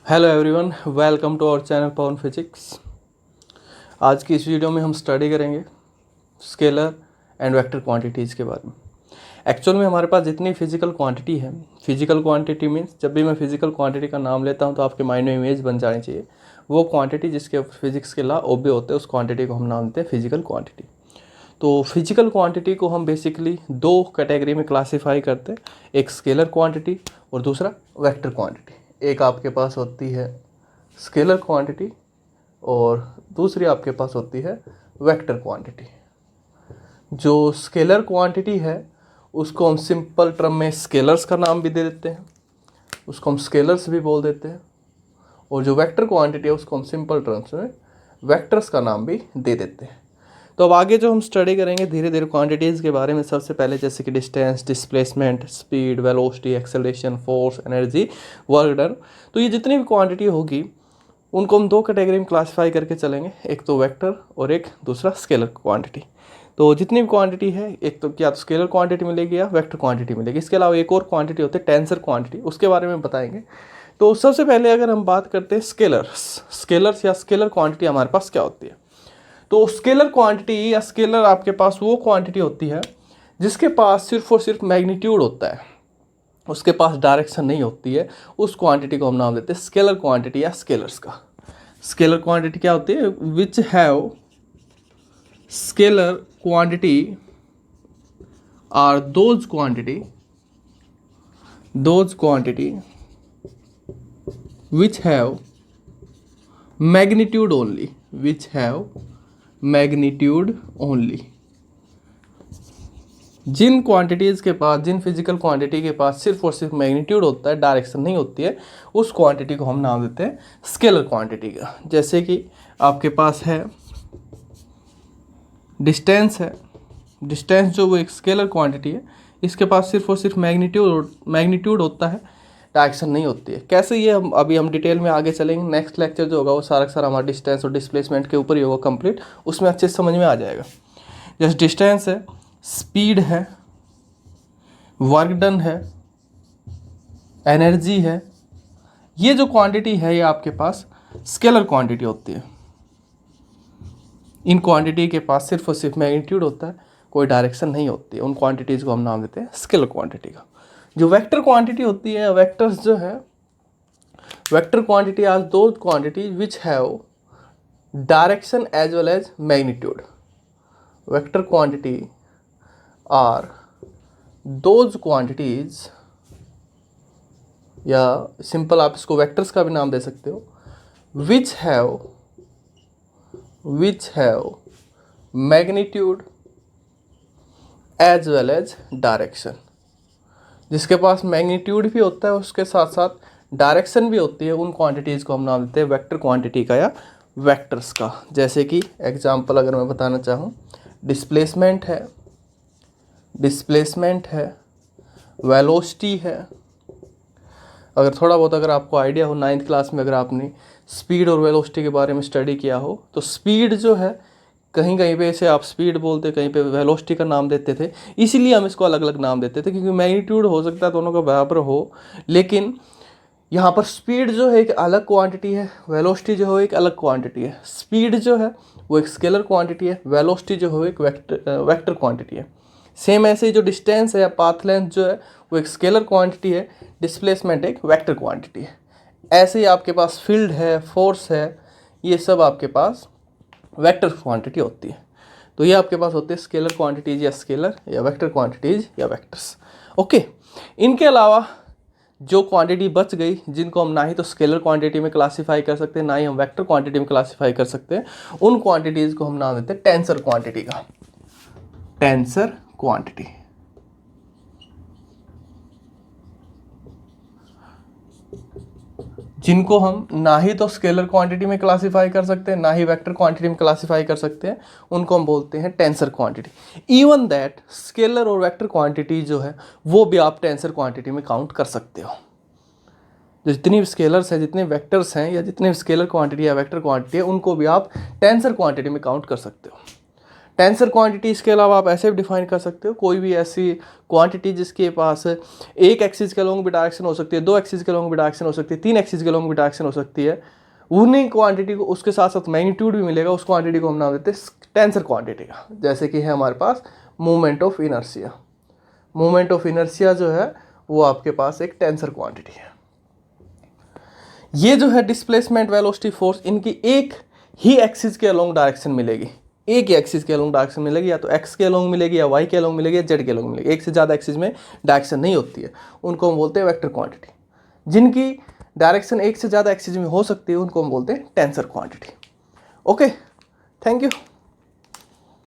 Hello everyone, welcome to our channel Pawan physics. आज की इस वीडियो में हम स्टडी करेंगे स्केलर एंड वेक्टर क्वांटिटीज़ के बारे में। एक्चुअल में हमारे पास जितनी फिजिकल क्वांटिटी है, फिजिकल क्वांटिटी मीन्स जब भी मैं फिजिकल क्वांटिटी का नाम लेता हूं तो आपके माइंड में इमेज बन जानी चाहिए। वो क्वांटिटी जिसके फिजिक्स के लॉ ओबे होते हैं, उस क्वांटिटी को हम नाम देते हैं फिजिकल क्वांटिटी। तो फिजिकल क्वांटिटी को हम बेसिकली दो कैटेगरी में क्लासीफाई करते हैं, एक स्केलर क्वांटिटी और दूसरा वेक्टर क्वांटिटी। एक आपके पास होती है स्केलर क्वांटिटी और दूसरी आपके पास होती है वेक्टर क्वांटिटी। जो स्केलर क्वांटिटी है उसको हम सिंपल टर्म में स्केलर्स का नाम भी दे देते हैं, उसको हम स्केलर्स भी बोल देते हैं। और जो वेक्टर क्वांटिटी है उसको हम सिंपल टर्म्स में वेक्टर्स का नाम भी दे देते हैं। तो अब आगे जो हम स्टडी करेंगे धीरे धीरे क्वांटिटीज़ के बारे में, सबसे पहले जैसे कि distance, displacement, speed, velocity, acceleration, force, energy, work done. तो ये जितनी भी क्वांटिटी होगी उनको हम दो कैटेगरी में क्लासीफाई करके चलेंगे, एक तो वेक्टर और एक दूसरा स्केलर क्वांटिटी। तो जितनी भी क्वांटिटी है, एक तो क्या तो स्केलर क्वांटिटी मिलेगी या वेक्टर क्वांटिटी मिलेगी। इसके अलावा एक और क्वांटिटी होती है टेंसर क्वांटिटी, उसके बारे में बताएंगे। तो सबसे पहले अगर हम बात करते हैं स्केलर्स या स्केलर क्वांटिटी हमारे पास क्या होती है। तो स्केलर क्वांटिटी या स्केलर आपके पास वो क्वांटिटी होती है जिसके पास सिर्फ और सिर्फ मैग्नीट्यूड होता है, उसके पास डायरेक्शन नहीं होती है। उस क्वांटिटी को हम नाम देते हैं स्केलर क्वांटिटी या स्केलर्स का। स्केलर क्वांटिटी क्या होती है? Which have scalar quantity are those quantity which have magnitude only, जिन क्वांटिटीज़ के पास, जिन फिजिकल क्वांटिटी के पास सिर्फ और सिर्फ मैग्नीट्यूड होता है, डायरेक्शन नहीं होती है, उस क्वांटिटी को हम नाम देते हैं स्केलर क्वांटिटी का। जैसे कि आपके पास है डिस्टेंस जो वो एक स्केलर क्वांटिटी है, इसके पास सिर्फ और सिर्फ मैग्नीट्यूड होता है, डायरेक्शन नहीं होती है। कैसे, ये हम डिटेल में आगे चलेंगे। नेक्स्ट लेक्चर जो होगा वो सारा सारा हमारा डिस्टेंस और डिस्प्लेसमेंट के ऊपर ही होगा कंप्लीट, उसमें अच्छे से समझ में आ जाएगा। जैसे डिस्टेंस है, स्पीड है, वर्क डन है, एनर्जी है, ये जो क्वांटिटी है ये आपके पास स्केलर क्वांटिटी होती है। इन क्वांटिटी के पास सिर्फ और सिर्फ मैग्नीट्यूड होता है, कोई डायरेक्शन नहीं होती है। उन क्वांटिटीज़ को हम नाम देते हैं स्केलर क्वांटिटी का। जो वेक्टर क्वांटिटी होती है, वेक्टर्स जो है, vector quantity are those quantity which have direction as well as magnitude. Vector quantity are those quantities, या सिंपल आप इसको वेक्टर्स का भी नाम दे सकते हो, which have magnitude as well as direction. जिसके पास मैग्नीट्यूड भी होता है उसके साथ साथ डायरेक्शन भी होती है, उन क्वांटिटीज़ को हम नाम देते हैं वेक्टर क्वांटिटी का या वेक्टर्स का। जैसे कि एग्जांपल अगर मैं बताना चाहूँ, डिस्प्लेसमेंट है, वेलोसिटी है। अगर थोड़ा बहुत अगर आपको आइडिया हो, 9th क्लास में अगर आपने स्पीड और वेलोसिटी के बारे में स्टडी किया हो, तो स्पीड जो है कहीं कहीं पे इसे आप स्पीड बोलते, कहीं पे वेलोसिटी का नाम देते थे। इसीलिए हम इसको अलग अलग नाम देते थे, क्योंकि मैग्नीट्यूड हो सकता है दोनों का बराबर हो, लेकिन यहाँ पर स्पीड जो है एक अलग क्वांटिटी है, वेलोसिटी जो है एक अलग क्वांटिटी है। स्पीड जो है वो एक स्केलर क्वांटिटी है, वेलोसिटी जो है एक वेक्टर क्वांटिटी है। सेम ऐसे ही जो डिस्टेंस है या पाथ लेंथ जो है वो एक स्केलर क्वांटिटी है, डिस्प्लेसमेंट एक वेक्टर क्वांटिटी है। ऐसे ही आपके पास फील्ड है, फोर्स है, ये सब आपके पास वेक्टर क्वांटिटी होती है। तो ये आपके पास होते हैं स्केलर क्वांटिटीज या स्केलर, या वेक्टर क्वांटिटीज या वेक्टर्स। ओके, इनके अलावा जो क्वांटिटी बच गई, जिनको हम ना ही तो स्केलर क्वांटिटी में क्लासीफाई कर सकते हैं, ना ही हम वेक्टर क्वांटिटी में क्लासीफाई कर सकते हैं, उन क्वांटिटीज को हम नाम देते हैं टेंसर क्वांटिटी का। टेंसर क्वांटिटी, जिनको हम ना ही तो स्केलर क्वांटिटी में क्लासीफाई कर सकते हैं, ना ही वेक्टर क्वांटिटी में क्लासीफाई कर सकते हैं, उनको हम बोलते हैं tensor quantity. Even that scalar और वेक्टर क्वांटिटी जो है वो भी आप टेंसर क्वांटिटी में काउंट कर सकते हो। जितनी भी स्केलर्स हैं, जितने वेक्टर्स हैं, या जितने भी स्केलर क्वांटिटी या वेक्टर क्वांटिटी है, उनको भी आप टेंसर क्वांटिटी में काउंट कर सकते हो। टेंसर क्वांटिटी इसके अलावा आप ऐसे भी डिफाइन कर सकते हो, कोई भी ऐसी क्वांटिटी जिसके पास एक एक्सिस के अलोंग भी डायरेक्शन हो सकती है, 2 एक्सिस के अलोंग भी डायरेक्शन हो सकती है, 3 एक्सिस के अलोंग भी डायरेक्शन हो सकती है, उन्हीं क्वांटिटी को उसके साथ साथ मैग्नीट्यूड भी मिलेगा, उस क्वांटिटी को हम नाम देते हैं टेंसर क्वांटिटी का। जैसे कि है हमारे पास moment of inertia. Moment of inertia जो है वो आपके पास एक टेंसर क्वांटिटी है। ये जो है डिस्प्लेसमेंट, वेलोसिटी, फोर्स, इनकी एक ही एक्सिस के अलोंग डायरेक्शन मिलेगी, एक ही एक्सिस के अलोंग डायरेक्शन मिलेगी, या तो एक्स के अलोंग मिलेगी, या वाई के अलोंग मिलेगी, या जेड के अलोंग मिलेगी। एक से ज़्यादा एक्सिस में डायरेक्शन नहीं होती है, उनको हम बोलते हैं वेक्टर क्वांटिटी। जिनकी डायरेक्शन एक से ज़्यादा एक्सिस में हो सकती है उनको हम बोलते हैं tensor quantity. Okay, thank you.